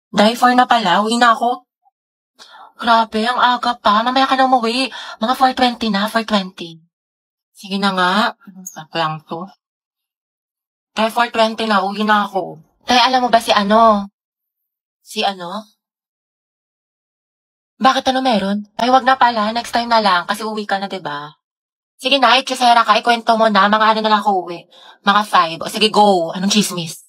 Dahil 4 na pala, uwi na ako. Grabe, ang aga pa. Mamaya ka na umuwi. Mga 4:20 na, 4:20. Sige na nga. Saan lang to? Dahil 4:20 na, uwi na ako. Tay, alam mo ba si ano? Si ano? Bakit ano meron? Ay, wag na pala. Next time na lang kasi uwi ka na, diba? Sige na, itchesera ka. Ikwento mo na. Mga ano na lang ako uwi. Mga 5. O sige, go. Anong chismis?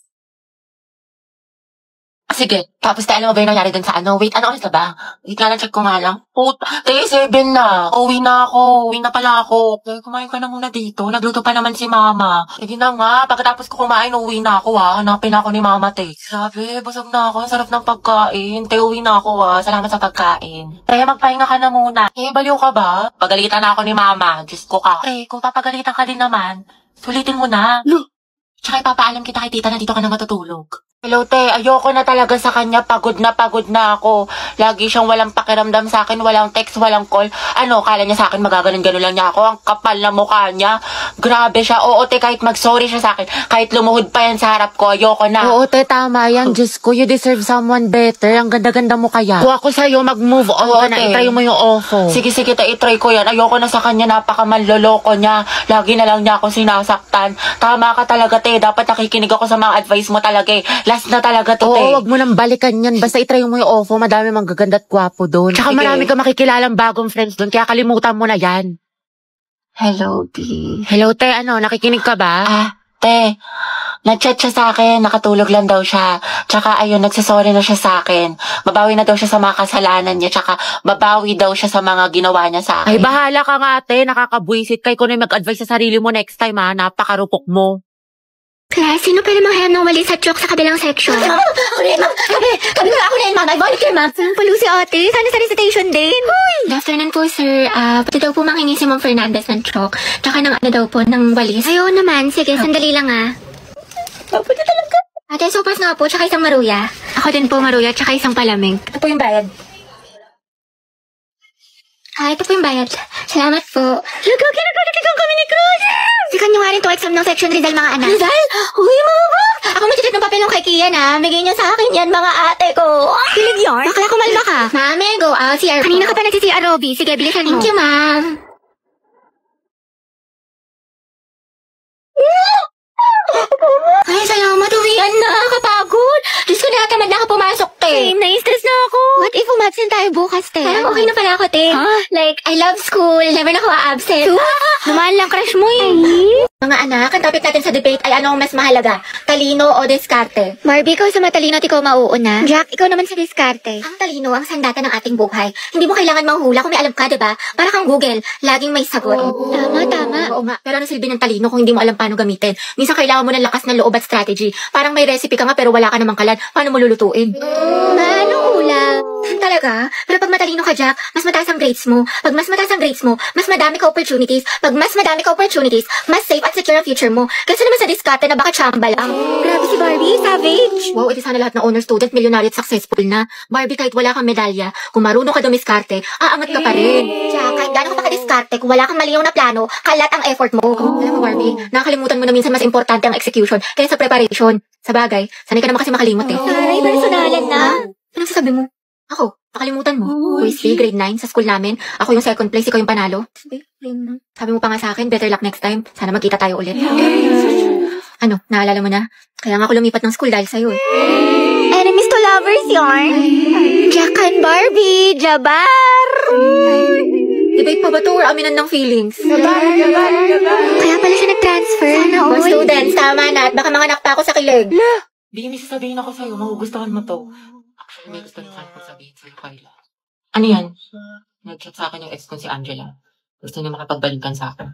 Sige. Tapos alam mo ba yung nangyari dun sa ano? Wait, ano oras na ba? Wait nga lang, check ko nga lang. Puta, 7 na. Uwi na ako. Uwi na pala ako. Okay, kumain ka na muna dito. Nagluto pa naman si mama. Sige na nga. Pagkatapos ko kumain, uwi na ako Hanapin ako ni mama, te. Grabe, busog na ako. Ang sarap ng pagkain. Te, uwi na ako Salamat sa pagkain. Te, magpahinga ka na muna. Baliw ka ba? Pagalitan na ako ni mama. Diyos ko ka. Te, kung papagalitan ka din naman, sulitin mo na. Tsaka ipapaalam kita kay tita na dito ka na matutulog. Hello, te. Ayoko na talaga sa kanya. Pagod na ako. Lagi siyang walang pakiramdam sa akin. Walang text, walang call. Ano, kala niya sa akin magaganon-ganon lang niya ako. Ang kapal na mukha niya. Grabe siya. Oo, te, kahit mag-sorry siya sa akin. Kahit lumuhod pa yan sa harap ko, ayoko na. Oo, te, tama yan. Diyos ko, you deserve someone better. Ang ganda-ganda mo kaya. Kung ako sa'yo, mag-move on ka na. Itry mo yung ofo. Sige, te, itry ko yan. Ayoko na sa kanya. Napakamanloloko niya. Lagi na lang niya ako sinasaktan. Tama ka talaga, te. Dapat nakikinig ako sa mga advice mo talaga eh. Last na talaga to, te. Oo, wag mo nang balikan yan. Basta itry mo yung ofo. Madami mang gaganda at gwapo doon. Tsaka marami ka makikilalang bagong friends doon. Kaya kalimutan mo na yan. Hello, D. Hello, te. Ano, nakikinig ka ba? Te. Nag-chat siya sa akin. Nakatulog lang daw siya. Tsaka ayun, nagsasorry na siya sa akin. Babawi na daw siya sa mga kasalanan niya. Tsaka babawi daw siya sa mga ginawa niya sa akin. Ay, bahala ka nga, te. Nakakabwisit. Kay ko na mag-advise sa sarili mo next time, Napakarupok mo. Class, sino pwede manghayang ng walis at joke sa kabilang section? Ako na yun, ma'am. Kami na ako na yun, ma'am. I volunteer, ma'am. Palo si ate. Sana sa recitation din. Good afternoon po, sir. Pwede daw po manghingi si Ma'am Fernandez ng chalk. Tsaka ng ano daw po, ng walis. Ayaw naman. Sige, sandali lang Pwede talaga. Ate, sopas nga po, tsaka isang maruya. Ako din po, maruya, tsaka isang palamig. Ito po yung bayad. Ito po yung bayad. Salamat po. Nagkakilagkalikigan kami ni Cruz! Sikan nyo nga rin to exam ng section Rizal, mga anak. Rizal? Uy, mga bak! Ako magsitit ng papel ng kay Kian, Bigay niya sa akin yan, mga ate ko. Kilig yarn? Bakla, kumalma ka. Mami, go out. CR Kanina ka pa nagsi-CR, Robby. Sige, bilisan mo. Thank you, ma'am. Ay, salamat. Uwian na. Kapagod. Diyos ko, nakatamad na ako pumasok, te. Same, na-stress na ako. What if umabsent tayo bukas, te? Parang okay na pala ako, te. Like, I love school. Never na ako a-absent. Lumaan lang crush mo eh. Mga anak, ang topic natin sa debate ay ano ang mas mahalaga? Talino o diskarte? Barbie, ikaw sa matalino at ikaw mauuna. Jack, ikaw naman sa diskarte. Ang talino ang sandata ng ating buhay. Hindi mo kailangan manghula kung may alam ka, diba? Para kang Google, laging may sagot. Tama. Oo nga, pero ano silbi ng talino kung hindi mo alam paano gamitin? Minsan kailangan mo ng lakas ng loob at strategy. Parang may recipe ka nga pero wala ka namang kalan. Paano mo lulutuin? Anong ulam? Talaga? Pero pag matalino ka, Jack, mas mataas ang grades mo. Pag mas mataas ang grades mo, mas madami ka opportunities. Pag mas madami ka opportunities, mas safe at secure ang future mo. Kasi naman sa diskarte na baka chamba lang. Grabe si Barbie, savage. Wow, edi sana lahat ng honor student, millionaire at successful na. Barbie, kahit wala kang medalya, kung marunong ka dumiskarte, aangat ka pa rin. Jack, kahit gano'n ka pa kadiskarte, kung wala kang maliyaw na plano, kalat ang effort mo. Alam mo, Barbie, nakakalimutan mo na minsan mas importante ang execution kaysa preparation. Sa bagay, sanay ka naman kasi makalimot eh. Aray, personalan na. Anong sasabi mo? Ako, nakalimutan mo. Quiz B, grade 9, sa school namin. Ako yung second place, ikaw yung panalo. Sabi mo pa nga sa akin, better luck next time. Sana magkita tayo ulit. Ano, naalala mo na? Kaya nga ako lumipat ng school dahil sa'yo eh. Enemies to lovers yarn. Jack and Barbie, Jabar. Debate pa ba to or aminan ng feelings? Kaya pala siya nag-transfer. Sana Mga all. students, tama na at baka manganak pa ako sa kilig. Di, may sasabihin ako sa'yo. Magugustuhan mo to. Actually, may gusto na kong sabihin sa'yo, Kyla. Ano yan? Nag-chat sa akin yung ex ko si Angela. Gusto niya makapagbalikan sa akin.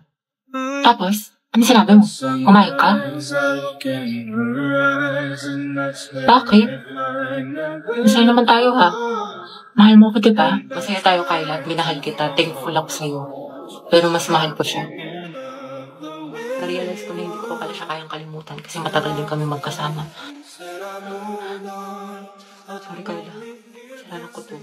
Tapos, ano sinabi mo? Umayag ka? Bakit? Masaya naman tayo, ha? Mahal mo ko, diba? Masaya tayo, Kyla. Minahal kita. Thankful ako sa'yo. Pero mas mahal ko siya. Na-realize ko na hindi ko pala siya kayang kalimutan kasi matagal din kami magkasama. Sorry, Kyla. Kasalanan ko to.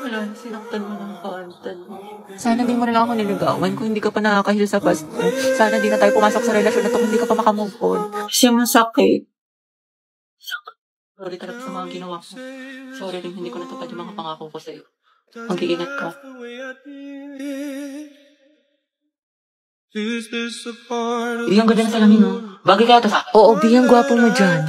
Wala, sinaktan mo ng kaantan mo. Sana di mo na lang ako niligawan kung hindi ka pa nakakahil sa past mo. Sana di na tayo pumasok sa relasyon na to kung hindi ka pa makamove on. Kasi masakit. Sorry talaga sa mga ginawa ko. Sorry rin, hindi ko natupad yung mga pangako ko sa'yo. Mag-iingat ka. Yung ganda na salamin, no? Bagay kaya to sa akin. Oo, biyang gwapo mo dyan.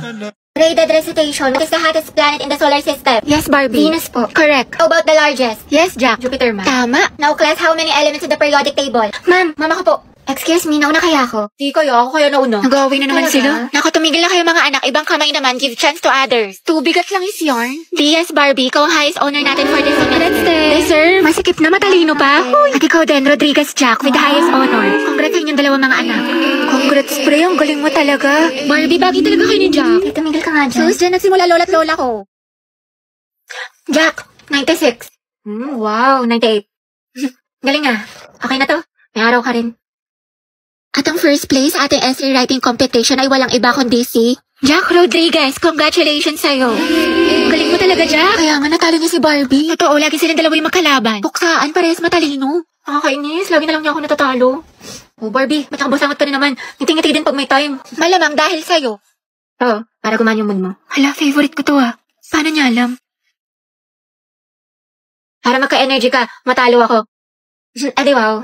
Graded recitation. What is the hottest planet in the solar system? Yes, Barbie. Venus po. Correct. How about the largest? Yes, Jack. Jupiter, ma'am. Tama. Now, class, how many elements in the periodic table? Ma'am, mama ko po. Excuse me, nauna kaya ako? Di kaya, ako kaya nauna. Nag-away na naman sila. Naku, tumigil na kayo mga anak. Ibang kamay naman. Give chance to others. Tubigat lang is yarn. DS Barbie, ikaw ang highest honor natin for this semester. Let's deserve. Masikip na, matalino pa. At ikaw din, Rodriguez Jack, with the highest honor. Congrats sa inyong dalawang mga anak. Congrats, pre. Ang galing mo talaga. Barbie, bagay talaga kayo ni Jack. Tumigil ka nga dyan. Sus, dyan nagsimula lola't lola ko. Jack, 96. Wow, 98. Galing ah. Okay na to. May araw ka rin. At ang first place sa ating essay writing competition ay walang iba kundi si Jack Rodriguez. Congratulations sa'yo. Galing mo talaga, Jack. Kaya nga natalo niya si Barbie. Totoo, lagi silang dalawa yung magkalaban. Buksaan, parehas matalino. Nakakainis, lagi na lang niya ako natatalo. Oh, Barbie, matakabasangot ka rin naman. Ngiti-ngiti din pag may time. Malamang dahil sa'yo. Oo, para gumaan yung mood mo. Hala, favorite ko to ah. Paano niya alam? Para magka-energy ka, matalo ako. Adi wow.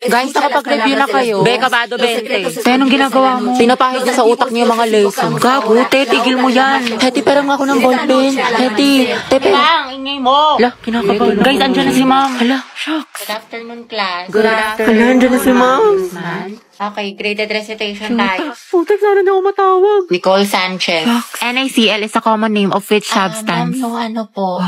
Guys, nakapag-review na kayo. Beka Bado 20. Te, anong ginagawa mo? Pinapahid niya sa utak niya yung mga lesson. Gago, te, tigil mo yan. Heti, perang ako ng ballpen. Heti, te, Lang, ingay mo! Hala, kinakabahan. Guys, andyan na si ma'am. Hala, shucks. Good afternoon, class. Good afternoon. Hala, andyan na si ma'am. Okay, graded recitation tayo. Putek, sana na ako matawag. Nicole Sanchez. NaCl is a common name of which substance? Ma'am, yung ano po.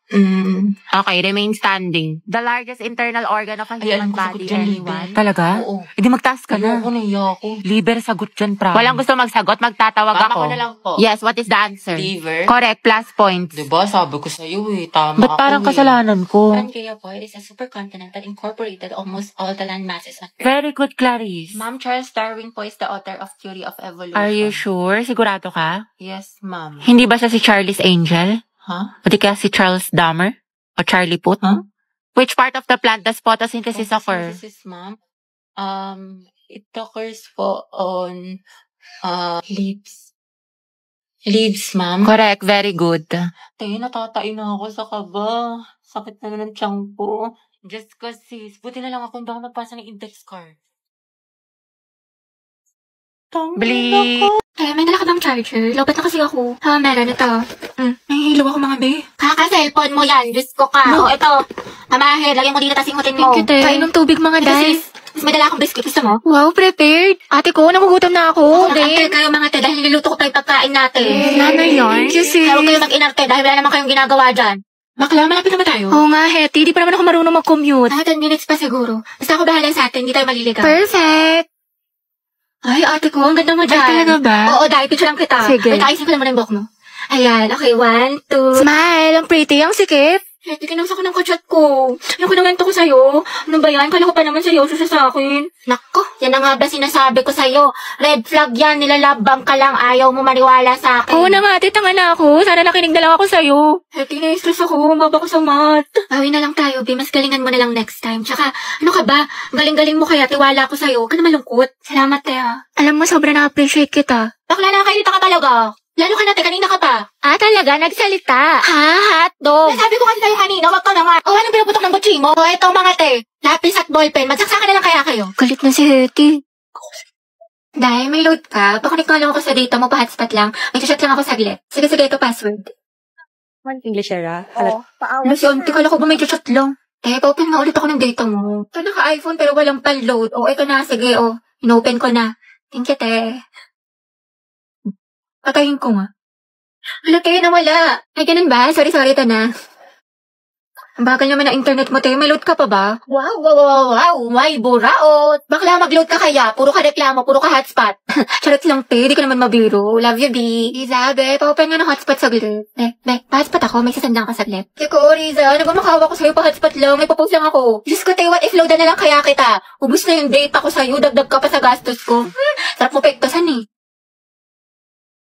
Okay, remain standing. The largest internal organ of a human alam ko, body, sagot dyan, anyone? liver. Talaga? Oo. Hindi magtaas ka na. Ayoko, naiya ako. Liver, sagot dyan, promise. Walang gusto magsagot, magtatawag Mama ako. ko na lang po. Yes, what is the answer? Liver. Correct, plus points. Diba, sabi ko sa'yo eh. Tama Ba't parang ako kasalanan ko? Pangea po, it is a supercontinent that incorporated almost all the land masses on Earth. Very good, Clarice. Ma'am, Charles Darwin po is the author of Theory of Evolution. Are you sure? Sigurado ka? Yes, ma'am. Hindi ba siya si Charlie's Angel? Huh? O di kaya si Charles Dahmer? O Charlie Puth? Huh? Which part of the plant does photosynthesis occur? Photosynthesis, ma'am. It occurs po on leaves. Leaves, ma'am. Correct, very good. Tayo, natatain na ako sa kaba. Sakit na ng tiyan ko. Just cause sis, buti na lang ako baka magpasa ng index card. Bli. Eh, may dala ka bang charger? Lobat na kasi ako. Meron ito. Nahihilo ako mga be. Kaka-cellphone mo yan. Diyos ko ka. No. Ito. Amahe, lagyan mo dito tas ingutin mo. Thank you, te. Kainom tubig mga Ito, day. sis. Mas may dala akong biscuit. Gusto mo? Wow, prepared. Ate ko, nagugutom na ako. Mag-ante kayo mga te dahil niluluto ko pa yung pagkain natin. Sana yarn. Thank you, sis. Kaya huwag kayo mag-inarte dahil wala naman kayong ginagawa dyan. Bakla, malapit naman tayo. Oo nga, Hetty. Di pa naman ako marunong mag-commute. 10 minutes pa siguro. Basta ako bahala sa atin. Hindi tayo maliligaw. Perfect. Ay, ate ko, ang ganda mo dyan. Ay, talaga ba? Oo, dahil picture lang kita. Sige. Wait, ayusin ko naman yung buhok mo. Ayan, okay, 1, 2. Smile. Ang pretty. Ang sikip. Ate, kinamsa ko ng kachat ko. Yung kinamento ko sa'yo. Ano ba yan? Kala ko pa naman seryoso siya sa akin. Nako, yan na nga ba sinasabi ko sa'yo? Red flag yan, nilalabang ka lang. Ayaw mo maniwala sa akin. Oo na nga, ate. Tanga na ako. Sana nakinig na lang ako sa'yo. Ate, na-stress ako. Mababa ko sa math. Bawi na lang tayo, Bi. Mas galingan mo na lang next time. Tsaka, ano ka ba? Galing-galing mo kaya. Tiwala ako sa'yo. Huwag ka na malungkot. Salamat, Tea. Alam mo, sobra na-appreciate kita. Bakla na, kailita ka talaga. Lalo ka natin, kanina ka pa. Talaga? Nagsalita. Ha? Hotdog. Nasabi ko kasi sa'yo kanina, wag ka na nga. O, anong pinuputok ng butsi mo? O, eto mga te. Lapis at ballpen. Magsaksakan na lang kaya kayo. Galit na si Hetty. Dahil may load ka, pakunik nga lang ako sa data mo, pa-hotspot lang. May chat lang ako saglit. Sige, ito password. English era? Ano si Auntie, kala ko ba may chat lang? Pa-open nga ulit ako ng data mo. Ito naka-iPhone pero walang pan-load. O, ito na, sige, in-open ko na. Thank you, te. Patayin ko nga. Wala kayo na wala. Ay, ganun ba? Sorry, ito na. Ang bagal naman ng internet mo, te. May load ka pa ba? Wow. May buraot. Bakla mag-load ka kaya. Puro ka reklamo, puro ka hotspot. Charot lang, te. Di ko naman mabiro. Love you, B. Isabe, pa-open nga ng hotspot saglit. Pa-hotspot ako. May sasandang ka saglit. Teko, Riza. Nagmamakawa ko sa'yo pa-hotspot lang. May popost lang ako. Diyos ko, te. What if loadan na lang kaya kita? Ubus na yung data ko sa'yo. Dagdag ka pa sa gastos ko. Sarap mo pektosan eh.